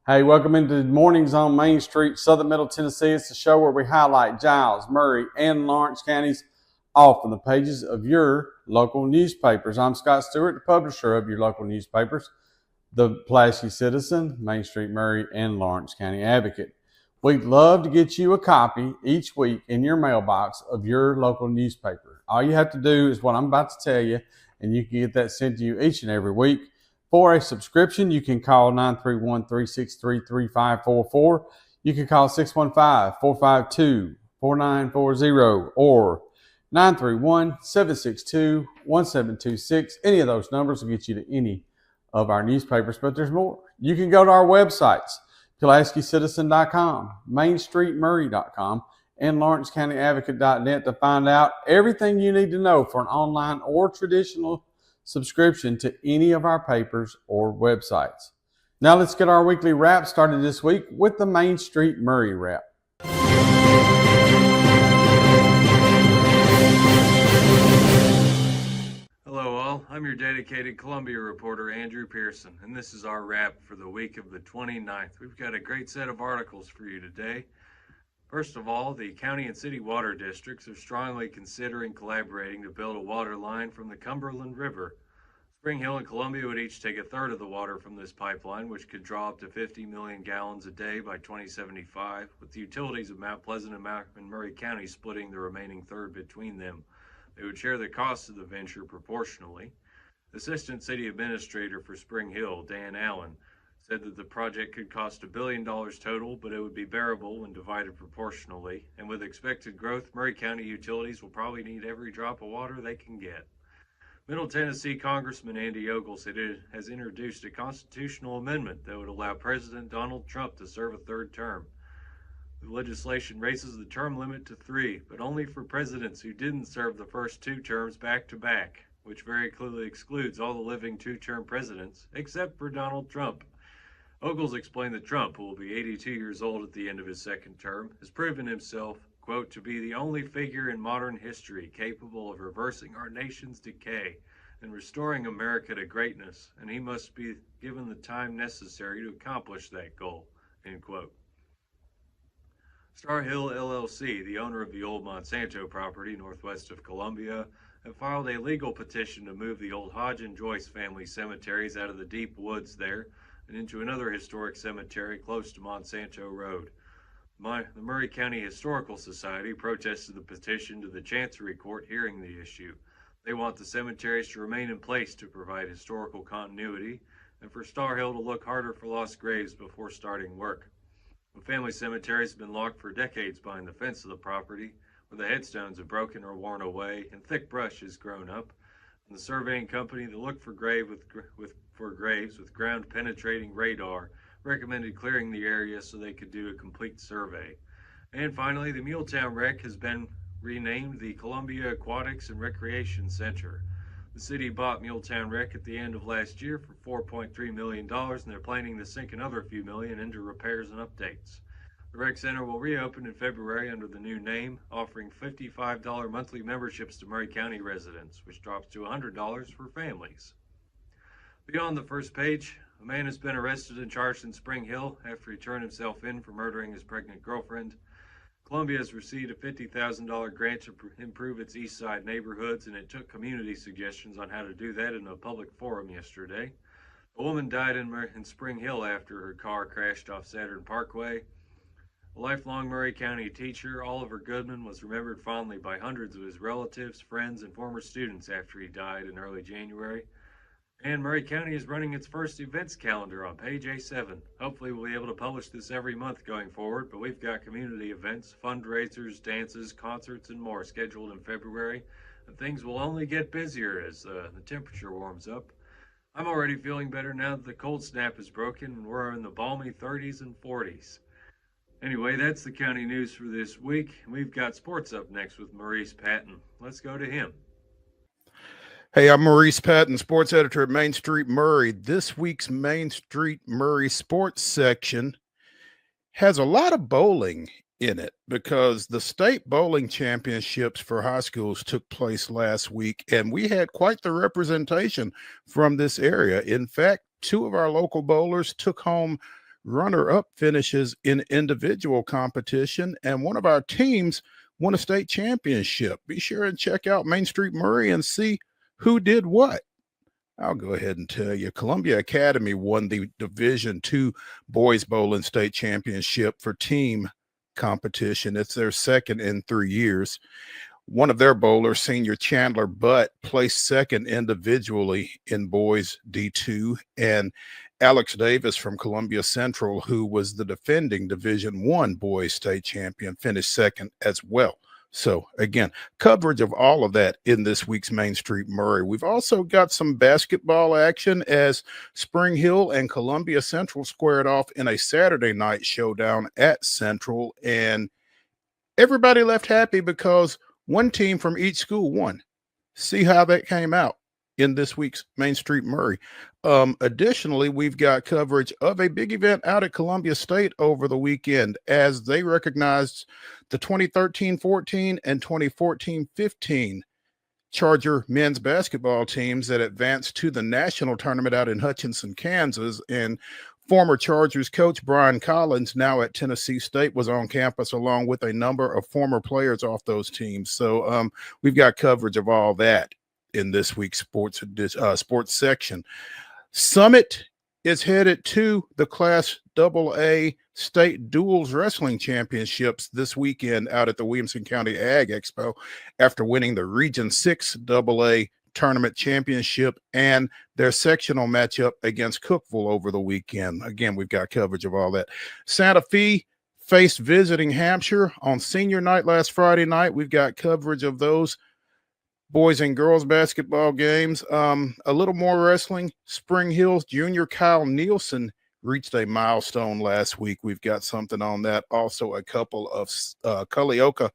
Hey, welcome into the Mornings on Main Street, Southern Middle Tennessee. It's the show where we highlight Giles, Maury, and Lawrence counties off from the pages of your local newspapers. I'm Scott Stewart, the publisher of your local newspapers, the Pulaski Citizen, Main Street Maury, and Lawrence County Advocate. We'd love to get you a copy each week in your mailbox of your local newspaper. All you have to do is what I'm about to tell you, and you can get that sent to you each and every week. For a subscription, you can call 931-363-3544. You can call 615-452-4940 or 931-762-1726. Any of those numbers will get you to any of our newspapers, but there's more. You can go to our websites, PulaskiCitizen.com, MainStreetMurray.com, and LawrenceCountyAdvocate.net to find out everything you need to know for an online or traditional subscription to any of our papers or websites. Now let's get our weekly wrap started this week with the Main Street Maury wrap. Hello all, I'm your dedicated Columbia reporter Andrew Pearson, and this is our wrap for the week of the 29th. We've got a great set of articles for you today. First of all, the county and city water districts are strongly considering collaborating to build a water line from the Cumberland River. Spring Hill and Columbia would each take a third of the water from this pipeline, which could draw up to 50 million gallons a day by 2075, with the utilities of Mount Pleasant and Maury County splitting the remaining third between them. They would share the costs of the venture proportionally. Assistant City Administrator for Spring Hill, Dan Allen, said that the project could cost $1 billion total, but it would be bearable when divided proportionally. And with expected growth, Maury County utilities will probably need every drop of water they can get. Middle Tennessee Congressman Andy Ogle said it has introduced a constitutional amendment that would allow President Donald Trump to serve a third term. The legislation raises the term limit to 3, but only for presidents who didn't serve the first 2 terms back to back, which very clearly excludes all the living 2-term presidents, except for Donald Trump. Ogles explained that Trump, who will be 82 years old at the end of his second term, has proven himself, quote, to be the only figure in modern history capable of reversing our nation's decay and restoring America to greatness, and he must be given the time necessary to accomplish that goal, end quote. Star Hill LLC, the owner of the old Monsanto property northwest of Columbia, have filed a legal petition to move the old Hodge and Joyce family cemeteries out of the deep woods there and into another historic cemetery close to Monsanto Road. The Maury County Historical Society protested the petition to the Chancery Court hearing the issue. They want the cemeteries to remain in place to provide historical continuity and for Star Hill to look harder for lost graves before starting work. The family cemeteries have been locked for decades behind the fence of the property, where the headstones have broken or worn away and thick brush has grown up. And the surveying company that looked for graves with ground-penetrating radar recommended clearing the area so they could do a complete survey. And finally, the Muletown Rec has been renamed the Columbia Aquatics and Recreation Center. The city bought Muletown Rec at the end of last year for $4.3 million, and they're planning to sink another few million into repairs and updates. The rec center will reopen in February under the new name, offering $55 monthly memberships to Maury County residents, which drops to $100 for families. Beyond the first page, a man has been arrested and charged in Spring Hill after he turned himself in for murdering his pregnant girlfriend. Columbia has received a $50,000 grant to improve its east side neighborhoods, and it took community suggestions on how to do that in a public forum yesterday. A woman died in Spring Hill after her car crashed off Saturn Parkway. A lifelong Maury County teacher, Oliver Goodman, was remembered fondly by hundreds of his relatives, friends, and former students after he died in early January. And Maury County is running its first events calendar on page A7. Hopefully we'll be able to publish this every month going forward, but we've got community events, fundraisers, dances, concerts, and more scheduled in February, and things will only get busier as the temperature warms up. I'm already feeling better now that the cold snap is broken and we're in the balmy 30s and 40s. Anyway, that's the county news for this week. We've got sports up next with Maurice Patton. Let's go to him. Hey, I'm Maurice Patton, sports editor at Main Street Maury. This week's Main Street Maury sports section has a lot of bowling in it because the state bowling championships for high schools took place last week, and we had quite the representation from this area. In fact, 2 of our local bowlers took home runner-up finishes in individual competition, and one of our teams won a state championship. Be sure and check out Main Street Maury and see who did what. I'll go ahead and tell you, Columbia Academy won the Division II Boys Bowling State Championship for team competition. It's their second in 3 years. One of their bowlers, senior Chandler Butt, placed second individually in boys D2, and Alex Davis from Columbia Central, who was the defending Division I boys state champion, finished second as well. So again, coverage of all of that in this week's Main Street Maury. We've also got some basketball action as Spring Hill and Columbia Central squared off in a Saturday night showdown at Central, and everybody left happy because one team from each school won. See how that came out in this week's Main Street Maury. Additionally, we've got coverage of a big event out at Columbia State over the weekend as they recognized the 2013-14 and 2014-15 Charger men's basketball teams that advanced to the national tournament out in Hutchinson, Kansas. And former Chargers coach Brian Collins, now at Tennessee State, was on campus along with a number of former players off those teams. So we've got coverage of all that in this week's sports section. Summit is headed to the Class AA State Duals Wrestling Championships this weekend out at the Williamson County Ag Expo after winning the Region 6 AA Tournament Championship and their sectional matchup against Cookeville over the weekend. Again, we've got coverage of all that. Santa Fe faced visiting Hampshire on senior night last Friday night. We've got coverage of those boys and girls basketball games. A little more wrestling. Spring Hill's junior Kyle Nielsen reached a milestone last week. We've got something on that. Also, a couple of Culleoka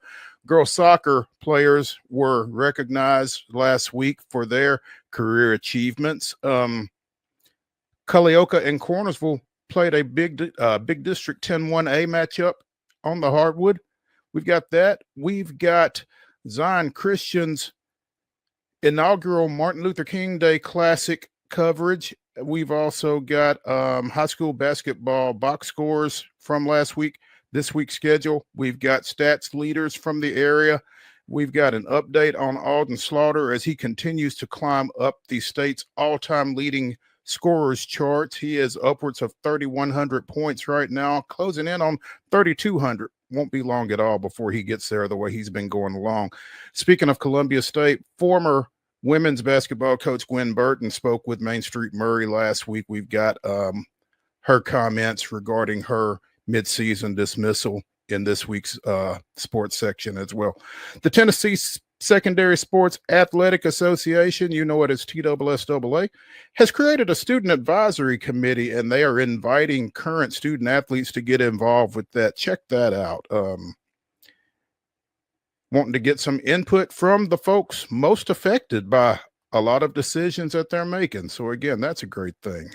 girls soccer players were recognized last week for their career achievements. Culleoka and Cornersville played a big District 10-1A matchup on the hardwood. We've got that. We've got Zion Christian's inaugural Martin Luther King Day Classic coverage. We've also got high school basketball box scores from last week. This week's schedule, we've got stats leaders from the area. We've got an update on Alden Slaughter as he continues to climb up the state's all-time leading scorers charts. He is upwards of 3,100 points right now, closing in on 3,200. Won't be long at all before he gets there the way he's been going along. Speaking of Columbia State, former women's basketball coach Gwen Burton spoke with Main Street Maury last week. We've got her comments regarding her midseason dismissal in this week's sports section as well. The Tennessee Secondary Sports Athletic Association, you know it as TSSAA, has created a student advisory committee, and they are inviting current student athletes to get involved with that. Check that out. Wanting to get some input from the folks most affected by a lot of decisions that they're making. So again, that's a great thing.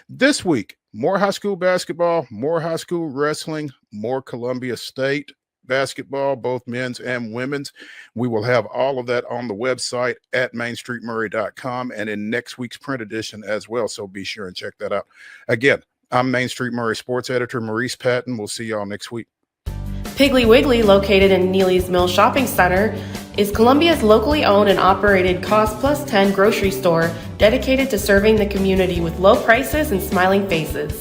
This week, more high school basketball, more high school wrestling, more Columbia State basketball, both men's and women's. We will have all of that on the website at mainstreetmaury.com and in next week's print edition as well. So be sure and check that out. Again, I'm Main Street Maury sports editor Maurice Patton. We'll see y'all next week. Piggly Wiggly, located in Neely's Mill Shopping Center, is Columbia's locally owned and operated Cost Plus 10 grocery store dedicated to serving the community with low prices and smiling faces.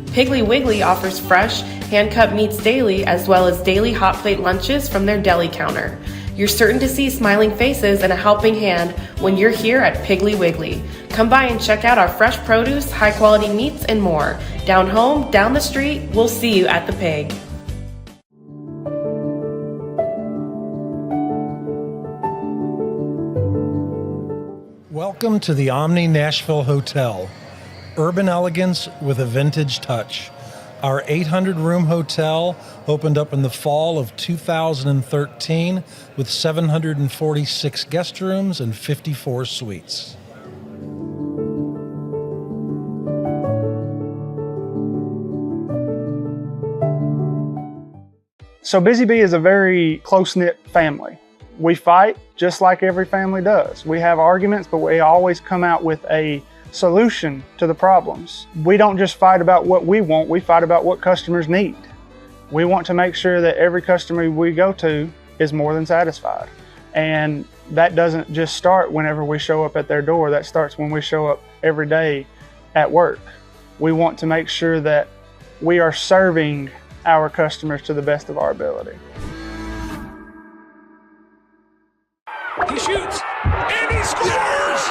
Piggly Wiggly offers fresh, hand-cut meats daily as well as daily hot plate lunches from their deli counter. You're certain to see smiling faces and a helping hand when you're here at Piggly Wiggly. Come by and check out our fresh produce, high-quality meats, and more. Down home, down the street, we'll see you at the Pig. Welcome to the Omni Nashville Hotel. Urban elegance with a vintage touch. Our 800-room hotel opened up in the fall of 2013 with 746 guest rooms and 54 suites. So Busy Bee is a very close-knit family. We fight just like every family does. We have arguments, but we always come out with a solution to the problems. We don't just fight about what we want, we fight about what customers need. We want to make sure that every customer we go to is more than satisfied. And that doesn't just start whenever we show up at their door, that starts when we show up every day at work. We want to make sure that we are serving our customers to the best of our ability. He shoots, and he scores!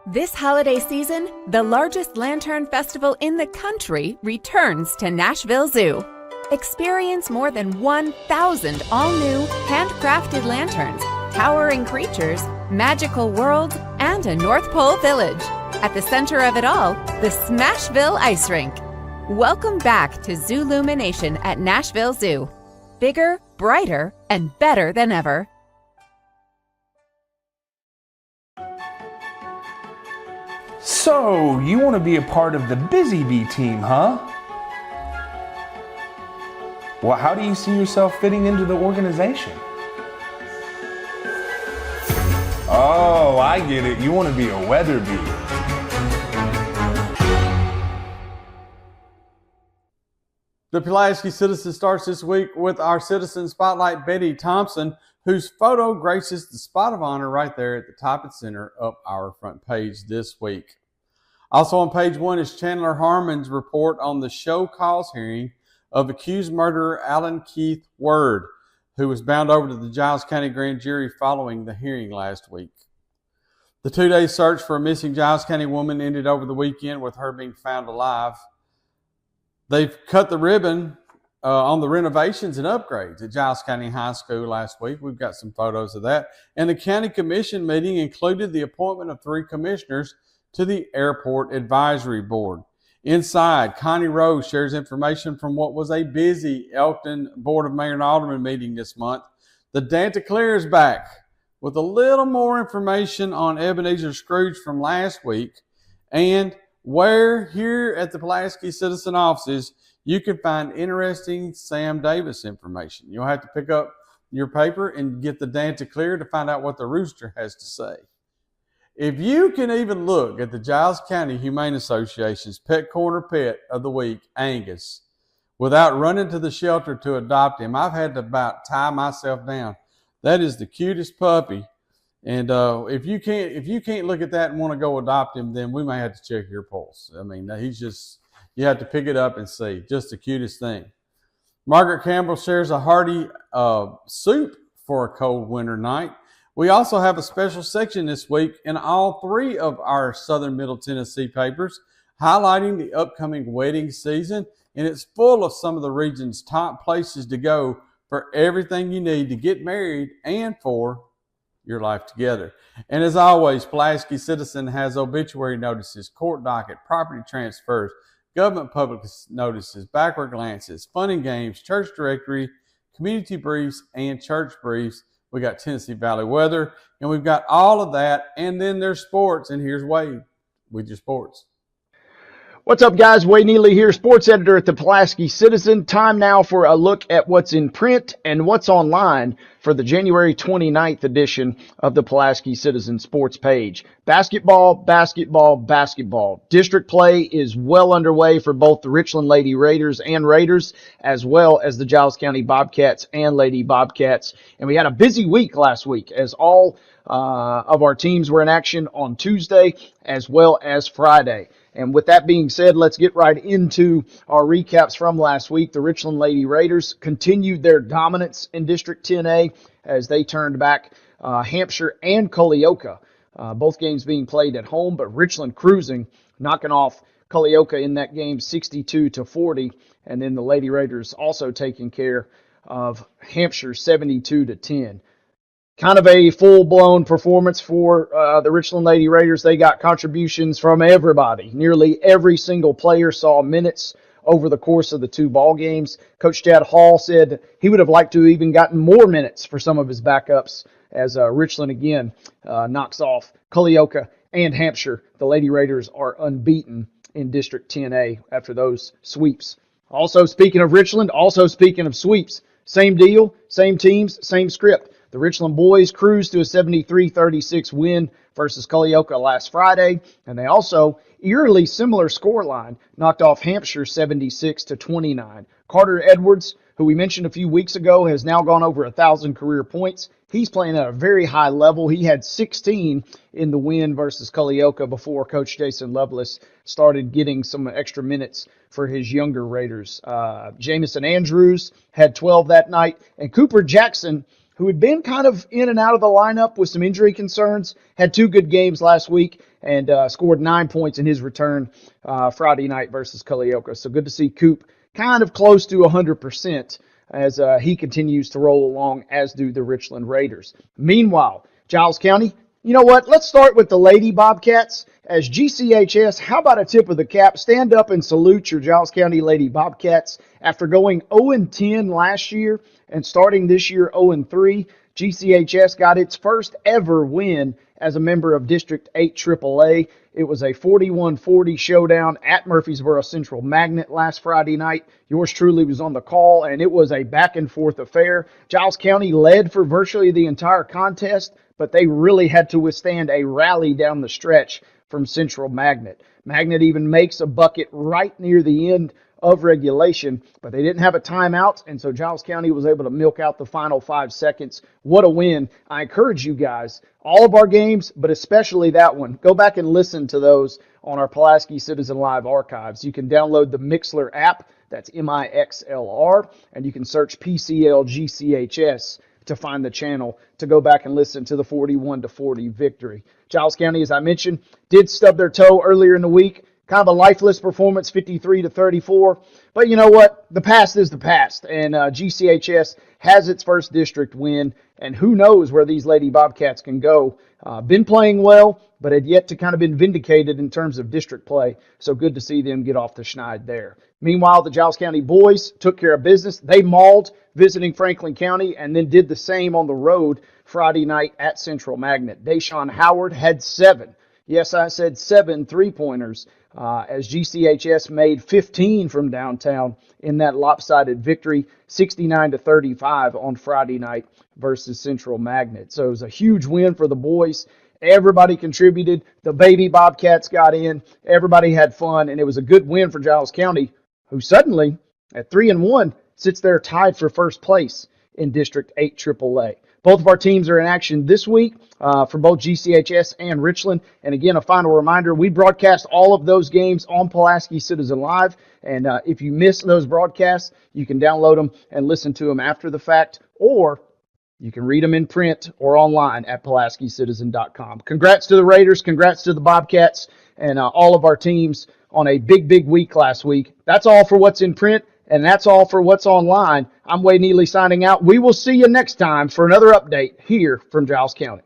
This holiday season, the largest lantern festival in the country returns to Nashville Zoo. Experience more than 1,000 all-new, handcrafted lanterns, towering creatures, magical worlds, and a North Pole village. At the center of it all, the Smashville Ice Rink. Welcome back to Zoolumination at Nashville Zoo. Bigger, brighter, and better than ever. So, you want to be a part of the Busy Bee team, huh? Well, how do you see yourself fitting into the organization? Oh, I get it. You want to be a weather bee. The Pulaski Citizen starts this week with our Citizen Spotlight, Betty Thompson, whose photo graces the spot of honor right there at the top and center of our front page this week. Also on page 1 is Chandler Harmon's report on the show cause hearing of accused murderer Alan Keith Word, who was bound over to the Giles County Grand Jury following the hearing last week. The 2-day search for a missing Giles County woman ended over the weekend with her being found alive. They've cut the ribbon on the renovations and upgrades at Giles County High School last week. We've got some photos of that. And the county commission meeting included the appointment of 3 commissioners to the Airport Advisory Board. Inside, Connie Rose shares information from what was a busy Elkton Board of Mayor and Alderman meeting this month. The Dantacleer is back with a little more information on Ebenezer Scrooge from last week, and where here at the Pulaski Citizen offices you can find interesting Sam Davis information. You'll have to pick up your paper and get the Dantacleer to find out what the rooster has to say. If you can even look at the Giles County Humane Association's Pet Corner Pet of the Week, Angus, without running to the shelter to adopt him, I've had to about tie myself down. That is the cutest puppy. And if you can't look at that and want to go adopt him, then we may have to check your pulse. I mean, you have to pick it up and see. Just the cutest thing. Margaret Campbell shares a hearty soup for a cold winter night. We also have a special section this week in all 3 of our Southern Middle Tennessee papers highlighting the upcoming wedding season, and it's full of some of the region's top places to go for everything you need to get married and for your life together. And as always, Pulaski Citizen has obituary notices, court docket, property transfers, government public notices, backward glances, fun and games, church directory, community briefs, and church briefs. We got Tennessee Valley weather, and we've got all of that. And then there's sports, and here's Wade with your sports. What's up, guys? Wade Neely here, sports editor at the Pulaski Citizen. Time now for a look at what's in print and what's online for the January 29th edition of the Pulaski Citizen sports page. Basketball, basketball, basketball. District play is well underway for both the Richland Lady Raiders and Raiders, as well as the Giles County Bobcats and Lady Bobcats. And we had a busy week last week as all of our teams were in action on Tuesday as well as Friday. And with that being said, let's get right into our recaps from last week. The Richland Lady Raiders continued their dominance in District 10A as they turned back Hampshire and Culleoka. Both games being played at home, but Richland cruising, knocking off Culleoka in that game 62-40. And then the Lady Raiders also taking care of Hampshire 72-10. kind of a full-blown performance for the Richland Lady Raiders. They got contributions from everybody. Nearly every single player saw minutes over the course of the 2 ball games. Coach Chad Hall said he would have liked to have even gotten more minutes for some of his backups as Richland again knocks off Culleoka and Hampshire. The Lady Raiders are unbeaten in District 10A after those sweeps. Also speaking of Richland, also speaking of sweeps, same deal, same teams, same script. The Richland boys cruised to a 73-36 win versus Culleoka last Friday, and they also, eerily similar scoreline, knocked off Hampshire 76-29. Carter Edwards, who we mentioned a few weeks ago, has now gone over 1,000 career points. He's playing at a very high level. He had 16 in the win versus Culleoka before Coach Jason Lovelace started getting some extra minutes for his younger Raiders. Jamison Andrews had 12 that night, and Cooper Jackson, who had been kind of in and out of the lineup with some injury concerns, had 2 good games last week and scored 9 points in his return Friday night versus Culleoka. So good to see Coop kind of close to 100% as he continues to roll along, as do the Richland Raiders. Meanwhile, Giles County, you know what? Let's start with the Lady Bobcats. As GCHS, how about a tip of the cap? Stand up and salute your Giles County Lady Bobcats. After going 0-10 last year and starting this year 0-3, GCHS got its first ever win as a member of District 8 AAA. It was a 41-40 showdown at Murfreesboro Central Magnet last Friday night. Yours truly was on the call, and it was a back-and-forth affair. Giles County led for virtually the entire contest, but they really had to withstand a rally down the stretch from Central Magnet. Magnet even makes a bucket right near the end of regulation, but they didn't have a timeout, and so Giles County was able to milk out the final 5 seconds. What a win. I encourage you guys, all of our games, but especially that one, go back and listen to those on our Pulaski Citizen Live archives. You can download the Mixlr app, that's MIXLR, and you can search PCLGCHS to find the channel to go back and listen to the 41-40 victory. Giles County, as I mentioned, did stub their toe earlier in the week. Kind of a lifeless performance, 53-34. But you know what? The past is the past, and GCHS has its first district win, and who knows where these Lady Bobcats can go. Been playing well, but had yet to kind of been vindicated in terms of district play, so good to see them get off the schneid there. Meanwhile, the Giles County boys took care of business. They mauled visiting Franklin County and then did the same on the road Friday night at Central Magnet. Deshaun Howard had 7. Yes, I said 7 3-pointers. As GCHS made 15 from downtown in that lopsided victory, 69-35 on Friday night versus Central Magnet. So it was a huge win for the boys. Everybody contributed. The baby Bobcats got in. Everybody had fun, and it was a good win for Giles County, who suddenly, at 3-1, sits there tied for first place in District 8 AAA. Both of our teams are in action this week for both GCHS and Richland. And again, a final reminder, we broadcast all of those games on Pulaski Citizen Live. And if you miss those broadcasts, you can download them and listen to them after the fact, or you can read them in print or online at PulaskiCitizen.com. Congrats to the Raiders. Congrats to the Bobcats and all of our teams on a big, big week last week. That's all for what's in print. And that's all for what's online. I'm Wade Neely signing out. We will see you next time for another update here from Giles County.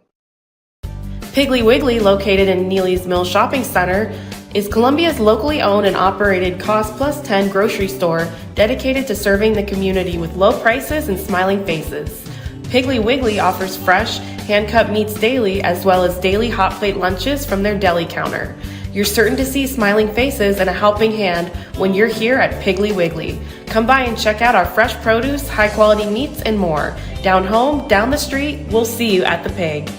Piggly Wiggly, located in Neely's Mill Shopping Center, is Columbia's locally owned and operated Cost Plus 10 grocery store dedicated to serving the community with low prices and smiling faces. Piggly Wiggly offers fresh, hand-cut meats daily as well as daily hot plate lunches from their deli counter. You're certain to see smiling faces and a helping hand when you're here at Piggly Wiggly. Come by and check out our fresh produce, high-quality meats, and more. Down home, down the street, we'll see you at the Pig.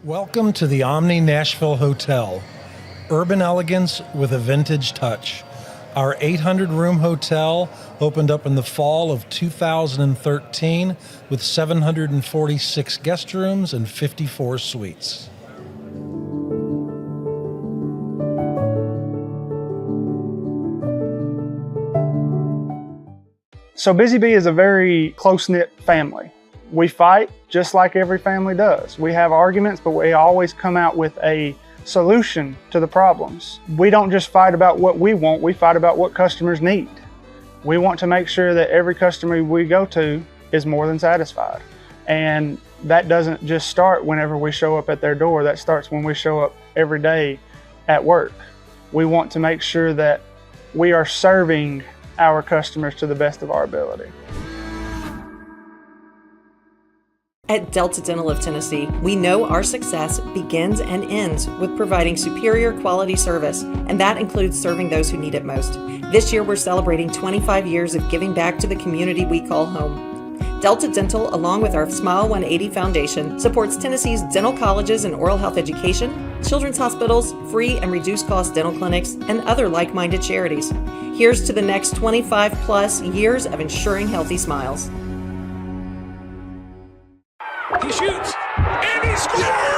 Welcome to the Omni Nashville Hotel. Urban elegance with a vintage touch. Our 800-room hotel opened up in the fall of 2013 with 746 guest rooms and 54 suites. So Busy Bee is a very close-knit family. We fight just like every family does. We have arguments, but we always come out with a solution to the problems. We don't just fight about what we want, we fight about what customers need. We want to make sure that every customer we go to is more than satisfied. And that doesn't just start whenever we show up at their door, that starts when we show up every day at work. We want to make sure that we are serving our customers to the best of our ability. At Delta Dental of Tennessee, we know our success begins and ends with providing superior quality service, and that includes serving those who need it most. This year, we're celebrating 25 years of giving back to the community we call home. Delta Dental, along with our Smile 180 Foundation, supports Tennessee's dental colleges and oral health education, children's hospitals, free and reduced cost dental clinics, and other like-minded charities. Here's to the next 25 plus years of ensuring healthy smiles. He shoots, and he scores!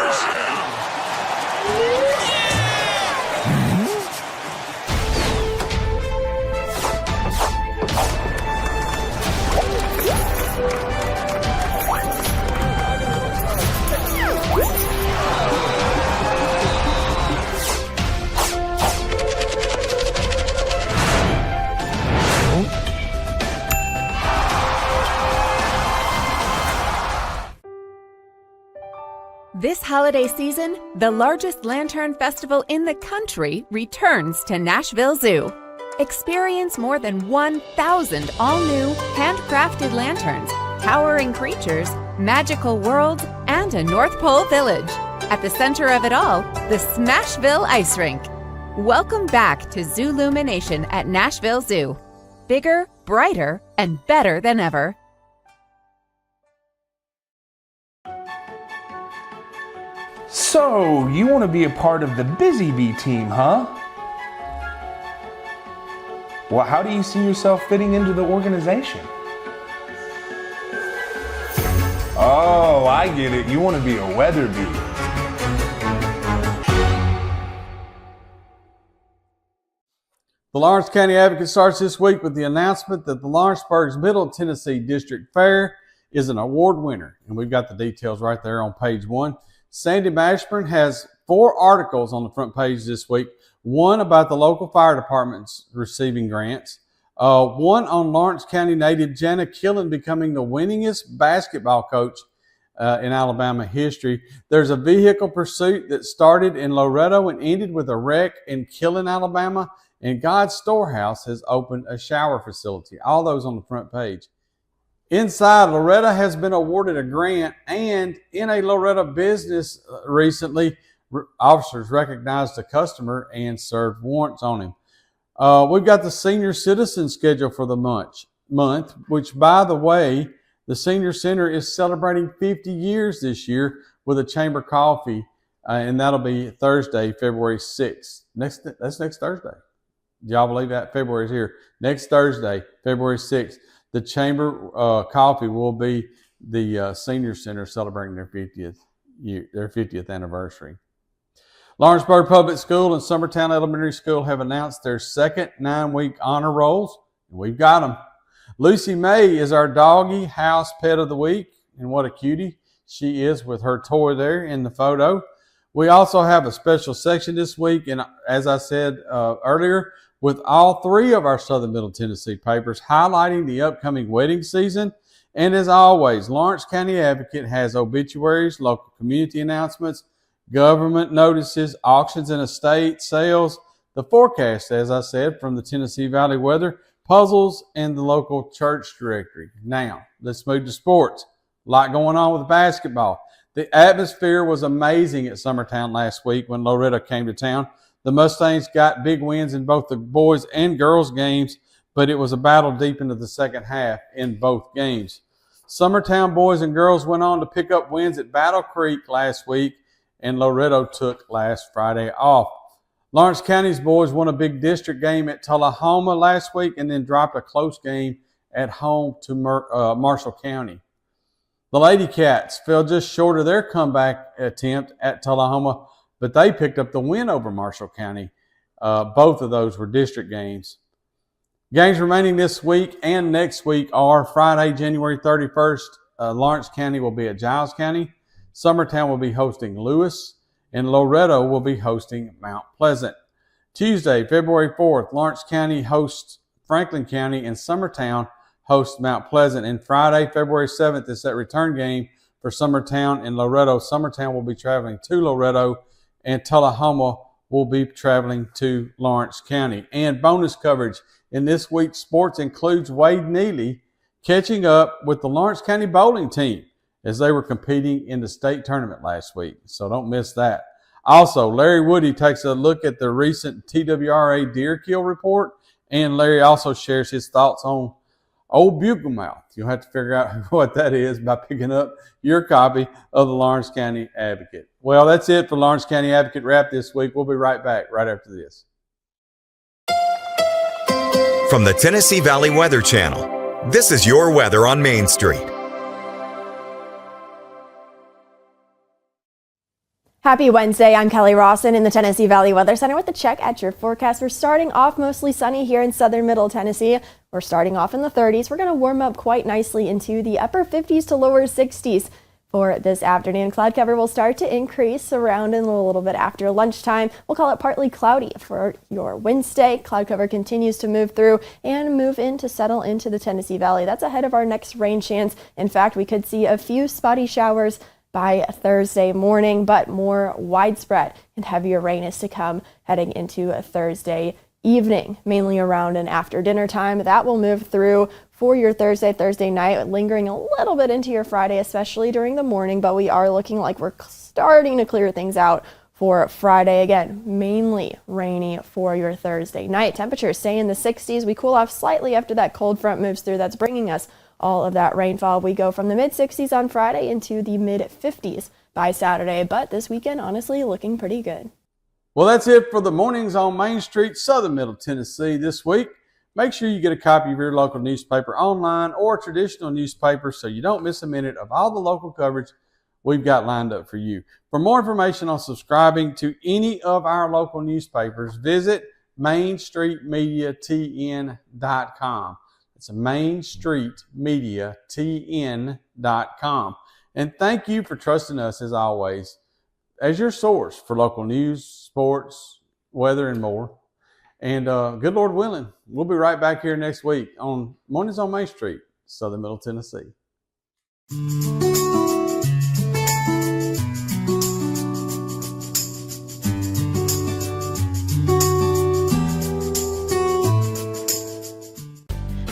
This holiday season, the largest lantern festival in the country returns to Nashville Zoo. Experience more than 1,000 all-new, handcrafted lanterns, towering creatures, magical worlds, and a North Pole village. At the center of it all, the Smashville Ice Rink. Welcome back to Zoolumination at Nashville Zoo. Bigger, brighter, and better than ever. So, you want to be a part of the Busy Bee team, huh? Well, how do you see yourself fitting into the organization? Oh, I get it. You want to be a weather bee. The Lawrence County Advocate starts this week with the announcement that the Lawrenceburg's Middle Tennessee District Fair is an award winner. And we've got the details right there on page 1. Sandy Mashburn has 4 articles on the front page this week. One about the local fire departments receiving grants. One on Lawrence County native Jana Killen becoming the winningest basketball coach in Alabama history. There's a vehicle pursuit that started in Loretto and ended with a wreck in Killen, Alabama. And God's Storehouse has opened a shower facility. All those on the front page. Inside, Loretto has been awarded a grant, and in a Loretto business recently, officers recognized a customer and served warrants on him. We've got the senior citizen schedule for the month, which, by the way, the Senior Center is celebrating 50 years this year with a chamber coffee, and that'll be Thursday, February 6th. That's next Thursday. Do y'all believe that? February's here. Next Thursday, February 6th. The chamber coffee will be the Senior Center celebrating their 50th anniversary. Lawrenceburg Public School and Summertown Elementary School have announced their second 9-week honor rolls, and we've got them. Lucy May is our doggy house pet of the week, and what a cutie she is with her toy there in the photo. We also have a special section this week, and as I said earlier, with all 3 of our Southern Middle Tennessee papers highlighting the upcoming wedding season. And as always, Lawrence County Advocate has obituaries, local community announcements, government notices, auctions and estate sales, the forecast, as I said, from the Tennessee Valley Weather, puzzles, and the local church directory. Now, let's move to sports. A lot going on with basketball. The atmosphere was amazing at Summertown last week when Loretto came to town. The Mustangs got big wins in both the boys and girls games, but it was a battle deep into the second half in both games. Summertown boys and girls went on to pick up wins at Battle Creek last week, and Loretto took last Friday off. Lawrence County's boys won a big district game at Tullahoma last week and then dropped a close game at home to Marshall County. The Lady Cats fell just short of their comeback attempt at Tullahoma, but they picked up the win over Marshall County. Both of those were district games. Games remaining this week and next week are Friday, January 31st. Lawrence County will be at Giles County. Summertown will be hosting Lewis. and Loretto will be hosting Mount Pleasant. Tuesday, February 4th, Lawrence County hosts Franklin County, and Summertown hosts Mount Pleasant. And Friday, February 7th, is that return game for Summertown and Loretto. Summertown will be traveling to Loretto, and Tullahoma will be traveling to Lawrence County. And bonus coverage in this week's sports includes Wade Neely catching up with the Lawrence County bowling team as they were competing in the state tournament last week. So don't miss that. Also, Larry Woody takes a look at the recent TWRA deer kill report, and Larry also shares his thoughts on Old Bugle Mouth. You'll have to figure out what that is by picking up your copy of the Lawrence County Advocate. Well, that's it for Lawrence County Advocate Wrap this week. We'll be right back right after this. From the Tennessee Valley Weather Channel, this is your weather on Main Street. Happy Wednesday. I'm Kelly Rawson in the Tennessee Valley Weather Center with a check at your forecast. We're starting off mostly sunny here in southern middle Tennessee. We're starting off in the 30s. We're going to warm up quite nicely into the upper 50s to lower 60s for this afternoon. Cloud cover will start to increase around in a little bit after lunchtime. We'll call it partly cloudy for your Wednesday. Cloud cover continues to move through and move in to settle into the Tennessee Valley. That's ahead of our next rain chance. In fact, we could see a few spotty showers by Thursday morning, but more widespread and heavier rain is to come heading into a Thursday evening, mainly around and after dinner time. That will move through for your Thursday night, lingering a little bit into your Friday, especially during the morning, but we are looking like we're starting to clear things out for Friday. Again, mainly rainy for your Thursday night. Temperatures stay in the 60s. We cool off slightly after that cold front moves through. That's bringing us all of that rainfall. We go from the mid-60s on Friday into the mid-50s by Saturday, but this weekend, honestly, looking pretty good. Well, that's it for the Mornings on Main Street, Southern Middle Tennessee this week. Make sure you get a copy of your local newspaper online or traditional newspaper so you don't miss a minute of all the local coverage we've got lined up for you. For more information on subscribing to any of our local newspapers, visit mainstreetmediatn.com. It's mainstreetmediatn.com. And thank you for trusting us, as always, as your source for local news, sports, weather, and more. And good Lord willing, we'll be right back here next week on Mornings on Main Street, Southern Middle Tennessee.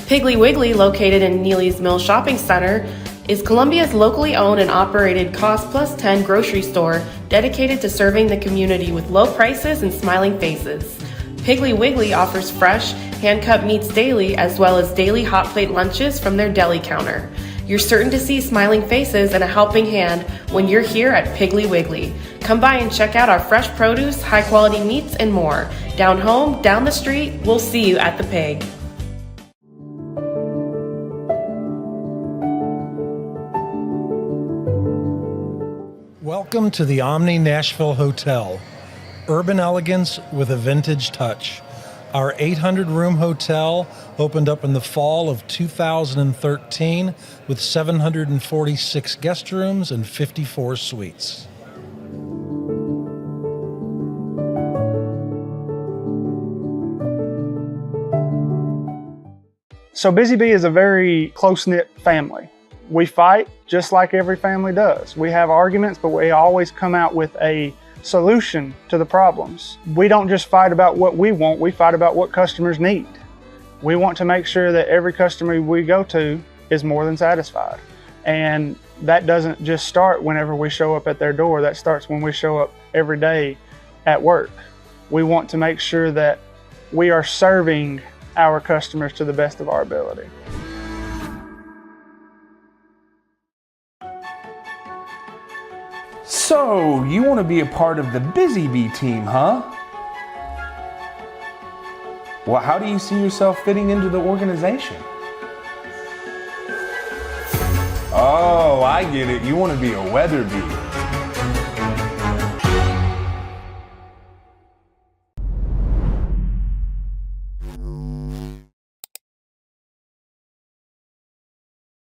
Piggly Wiggly, located in Neely's Mill Shopping Center, is Columbia's locally owned and operated Cost Plus 10 grocery store dedicated to serving the community with low prices and smiling faces. Piggly Wiggly offers fresh, hand-cut meats daily, as well as daily hot plate lunches from their deli counter. You're certain to see smiling faces and a helping hand when you're here at Piggly Wiggly. Come by and check out our fresh produce, high-quality meats, and more. Down home, down the street, we'll see you at the Pig. Welcome to the Omni Nashville Hotel. Urban elegance with a vintage touch. Our 800-room hotel opened up in the fall of 2013 with 746 guest rooms and 54 suites. So Busy Bee is a very close-knit family. We fight just like every family does. We have arguments, but we always come out with a solution to the problems. We don't just fight about what we want, we fight about what customers need. We want to make sure that every customer we go to is more than satisfied. And that doesn't just start whenever we show up at their door, that starts when we show up every day at work. We want to make sure that we are serving our customers to the best of our ability. So, you want to be a part of the Busy Bee team, huh? Well, how do you see yourself fitting into the organization? Oh, I get it. You want to be a weather bee.